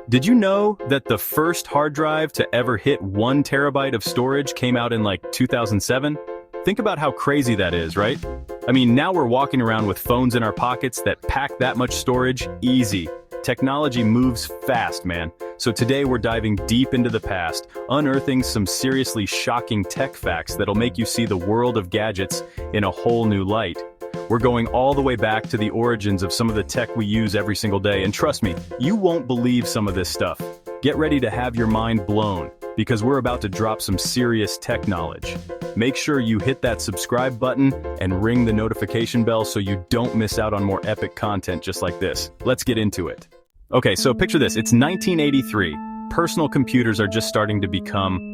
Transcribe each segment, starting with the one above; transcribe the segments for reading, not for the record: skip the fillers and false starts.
Did you know that the first hard drive to ever hit 1 terabyte of storage came out in like 2007? Think about how crazy that is, right? I mean, now we're walking around with phones in our pockets that pack that much storage easy. Technology moves fast, man. So today we're diving deep into the past, unearthing some seriously shocking tech facts that'll make you see the world of gadgets in a whole new light. We're going all the way back to the origins of some of the tech we use every single day, and trust me, you won't believe some of this stuff. Get ready to have your mind blown, because we're about to drop some serious tech knowledge. Make sure you hit that subscribe button and ring the notification bell so you don't miss out on more epic content just like this. Let's get into it. Okay, so picture this, it's 1983. Personal computers are just starting to become,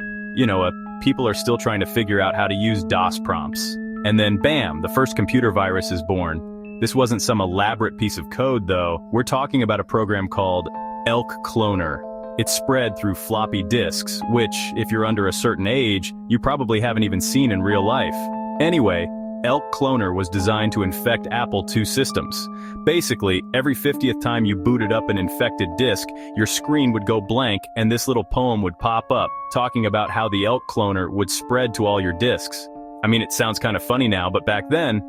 people are still trying to figure out how to use DOS prompts. And then bam, the first computer virus is born. This wasn't some elaborate piece of code though. We're talking about a program called 𝐈𝐤𝐬𝐿. It's spread through floppy disks, which, if you're under a certain age, you probably haven't even seen in real life. Anyway, 𝐈𝐤𝐬𝐿 was designed to infect Apple II systems. Basically, every 50th time you booted up an infected disk, your screen would go blank and this little poem would pop up, talking about how the 𝐈𝐤𝐬𝐿 would spread to all your disks. I mean, it sounds kind of funny now, but back then,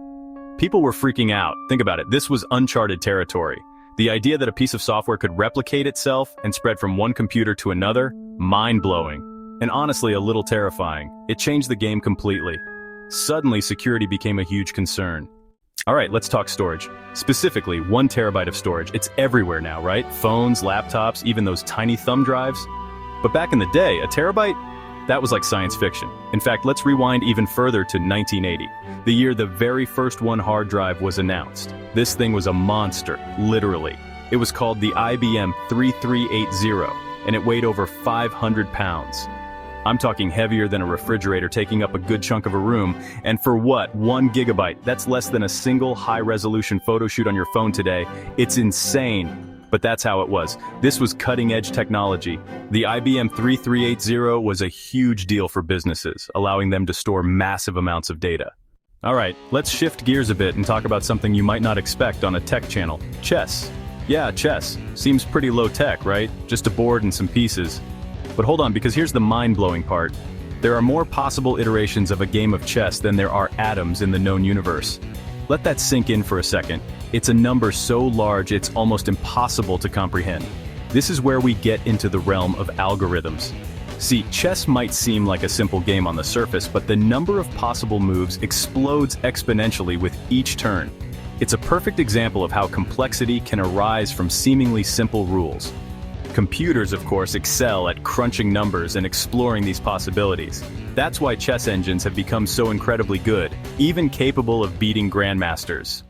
people were freaking out. Think about it, this was uncharted territory. The idea that a piece of software could replicate itself and spread from one computer to another, mind-blowing. And honestly, a little terrifying. It changed the game completely. Suddenly, security became a huge concern. Alright, let's talk storage. Specifically, 1 terabyte of storage. It's everywhere now, right? Phones, laptops, even those tiny thumb drives. But back in the day, a terabyte? That was like science fiction. In fact, let's rewind even further to 1980, the year the very first 1 hard drive was announced. This thing was a monster, literally. It was called the IBM 3380, and it weighed over 500 pounds. I'm talking heavier than a refrigerator taking up a good chunk of a room, and for what, 1 gigabyte? That's less than a single high-resolution photo shoot on your phone today. It's insane. But that's how it was. This was cutting-edge technology. The IBM 3380 was a huge deal for businesses, allowing them to store massive amounts of data. Alright, let's shift gears a bit and talk about something you might not expect on a tech channel. Chess. Yeah, chess. Seems pretty low-tech, right? Just a board and some pieces. But hold on, because here's the mind-blowing part. There are more possible iterations of a game of chess than there are atoms in the known universe. Let that sink in for a second. It's a number so large it's almost impossible to comprehend. This is where we get into the realm of algorithms. See, chess might seem like a simple game on the surface, but the number of possible moves explodes exponentially with each turn. It's a perfect example of how complexity can arise from seemingly simple rules. Computers, of course, excel at crunching numbers and exploring these possibilities. That's why chess engines have become so incredibly good, even capable of beating grandmasters.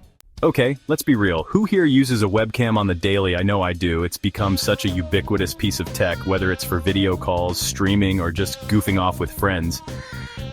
Okay, let's be real. Who here uses a webcam on the daily? I know I do. It's become such a ubiquitous piece of tech, whether it's for video calls, streaming, or just goofing off with friends.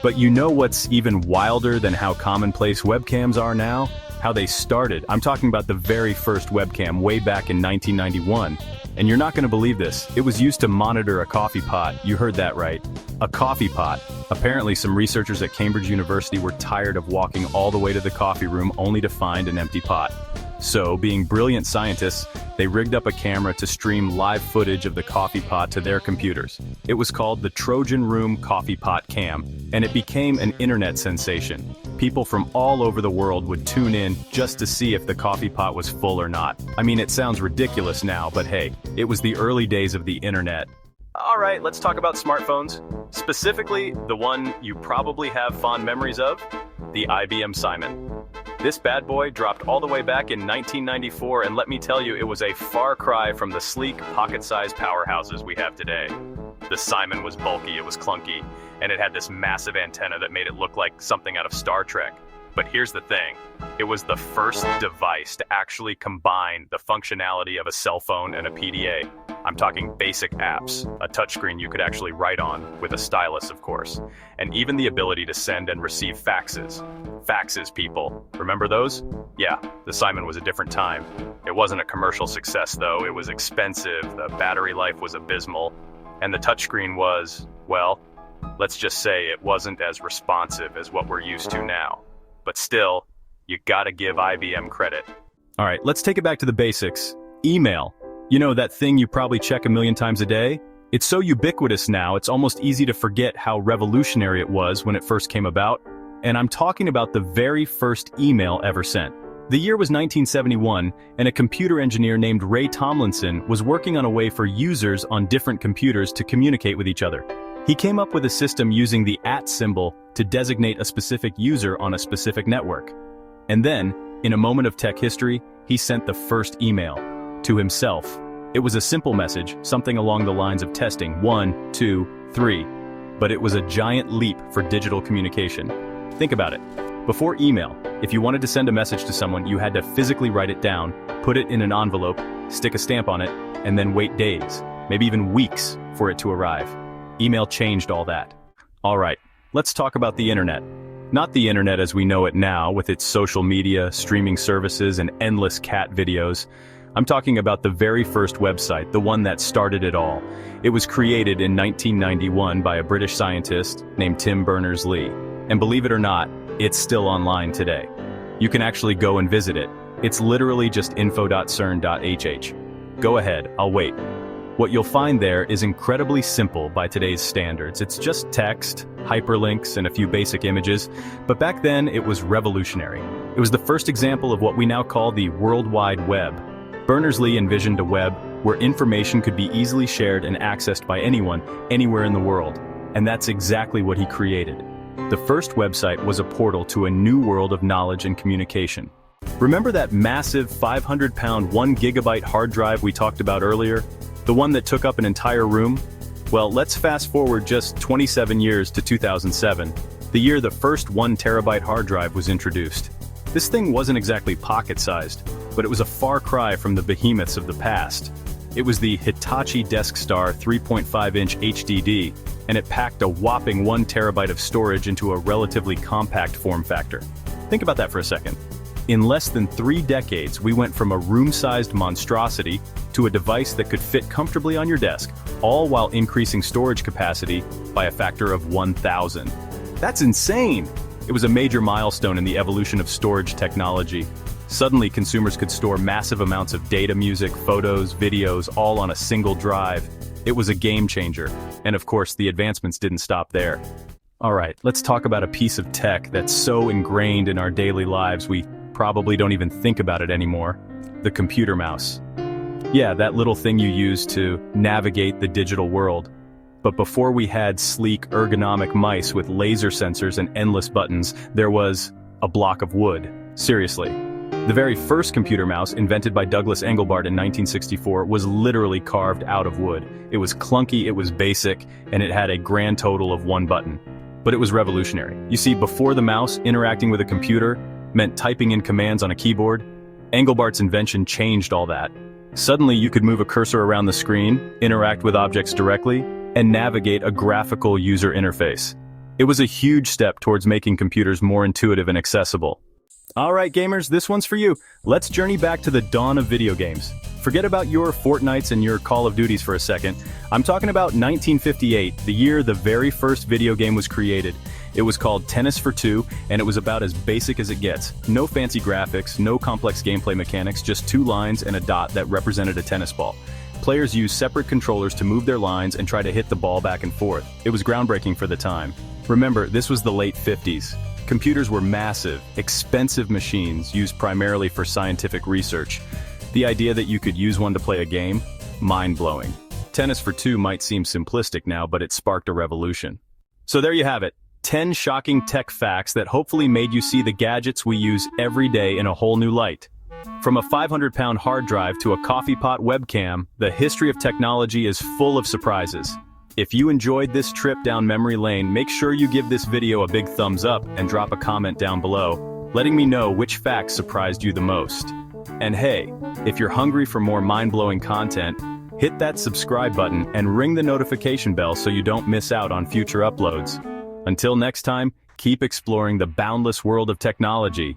But you know what's even wilder than how commonplace webcams are now? How they started. I'm talking about the very first webcam way back in 1991. And you're not going to believe this. It was used to monitor a coffee pot. You heard that right. A coffee pot. Apparently, some researchers at Cambridge University were tired of walking all the way to the coffee room only to find an empty pot. So, being brilliant scientists, they rigged up a camera to stream live footage of the coffee pot to their computers. It was called the Trojan Room Coffee Pot Cam, and it became an internet sensation. People from all over the world would tune in just to see if the coffee pot was full or not. I mean, it sounds ridiculous now, but hey, it was the early days of the internet. Alright, let's talk about smartphones. Specifically, the one you probably have fond memories of, the IBM Simon. This bad boy dropped all the way back in 1994, and let me tell you, it was a far cry from the sleek, pocket-sized powerhouses we have today. The Simon was bulky, it was clunky, and it had this massive antenna that made it look like something out of Star Trek. But here's the thing, it was the first device to actually combine the functionality of a cell phone and a PDA. I'm talking basic apps, a touchscreen you could actually write on, with a stylus of course, and even the ability to send and receive faxes. Faxes, people. Remember those? Yeah, the Simon was a different time. It wasn't a commercial success though, it was expensive, the battery life was abysmal, and the touchscreen was, well, let's just say it wasn't as responsive as what we're used to now. But still, you gotta give IBM credit. Alright, let's take it back to the basics. Email. You know, that thing you probably check a million times a day? It's so ubiquitous now, it's almost easy to forget how revolutionary it was when it first came about. And I'm talking about the very first email ever sent. The year was 1971, and a computer engineer named Ray Tomlinson was working on a way for users on different computers to communicate with each other. He came up with a system using the @ symbol to designate a specific user on a specific network. And then, in a moment of tech history, he sent the first email to himself. It was a simple message, something along the lines of testing 1, 2, 3. But it was a giant leap for digital communication. Think about it. Before email, if you wanted to send a message to someone, you had to physically write it down, put it in an envelope, stick a stamp on it, and then wait days, maybe even weeks, for it to arrive. Email changed all that. All right, let's talk about the internet. Not the internet as we know it now, with its social media, streaming services, and endless cat videos. I'm talking about the very first website, the one that started it all. It was created in 1991 by a British scientist named Tim Berners-Lee. And believe it or not, it's still online today. You can actually go and visit it. It's literally just info.cern.hh. Go ahead, I'll wait. What you'll find there is incredibly simple by today's standards. It's just text, hyperlinks, and a few basic images, but back then it was revolutionary. It was the first example of what we now call the World Wide Web. Berners-Lee envisioned a web where information could be easily shared and accessed by anyone, anywhere in the world. And that's exactly what he created. The first website was a portal to a new world of knowledge and communication. Remember that massive 500-pound 1 gigabyte hard drive we talked about earlier? The one that took up an entire room? Well, let's fast forward just 27 years to 2007, the year the first 1 terabyte hard drive was introduced. This thing wasn't exactly pocket-sized, but it was a far cry from the behemoths of the past. It was the Hitachi Deskstar 3.5-inch HDD, and it packed a whopping 1 terabyte of storage into a relatively compact form factor. Think about that for a second. In less than 3 decades, we went from a room-sized monstrosity to a device that could fit comfortably on your desk, all while increasing storage capacity by a factor of 1,000. That's insane! It was a major milestone in the evolution of storage technology. Suddenly, consumers could store massive amounts of data, music, photos, videos, all on a single drive. It was a game changer. And of course, the advancements didn't stop there. All right, let's talk about a piece of tech that's so ingrained in our daily lives we probably don't even think about it anymore. The computer mouse. Yeah, that little thing you use to navigate the digital world. But before we had sleek, ergonomic mice with laser sensors and endless buttons, there was a block of wood. Seriously. The very first computer mouse, invented by Douglas Engelbart in 1964, was literally carved out of wood. It was clunky, it was basic, and it had a grand total of 1 button. But it was revolutionary. You see, before the mouse, interacting with a computer meant typing in commands on a keyboard. Engelbart's invention changed all that. Suddenly, you could move a cursor around the screen, interact with objects directly, and navigate a graphical user interface. It was a huge step towards making computers more intuitive and accessible. All right, gamers, this one's for you. Let's journey back to the dawn of video games. Forget about your Fortnites and your Call of Duties for a second. I'm talking about 1958, the year the very first video game was created. It was called Tennis for Two, and it was about as basic as it gets. No fancy graphics, no complex gameplay mechanics, just 2 lines and a dot that represented a tennis ball. Players used separate controllers to move their lines and try to hit the ball back and forth. It was groundbreaking for the time. Remember, this was the late 50s. Computers were massive, expensive machines used primarily for scientific research. The idea that you could use one to play a game? Mind-blowing. Tennis for Two might seem simplistic now, but it sparked a revolution. So there you have it. 10 shocking tech facts that hopefully made you see the gadgets we use every day in a whole new light. From a 500-pound hard drive to a coffee pot webcam, the history of technology is full of surprises. If you enjoyed this trip down memory lane, make sure you give this video a big thumbs up and drop a comment down below, letting me know which facts surprised you the most. And hey, if you're hungry for more mind-blowing content, hit that subscribe button and ring the notification bell so you don't miss out on future uploads. Until next time, keep exploring the boundless world of technology.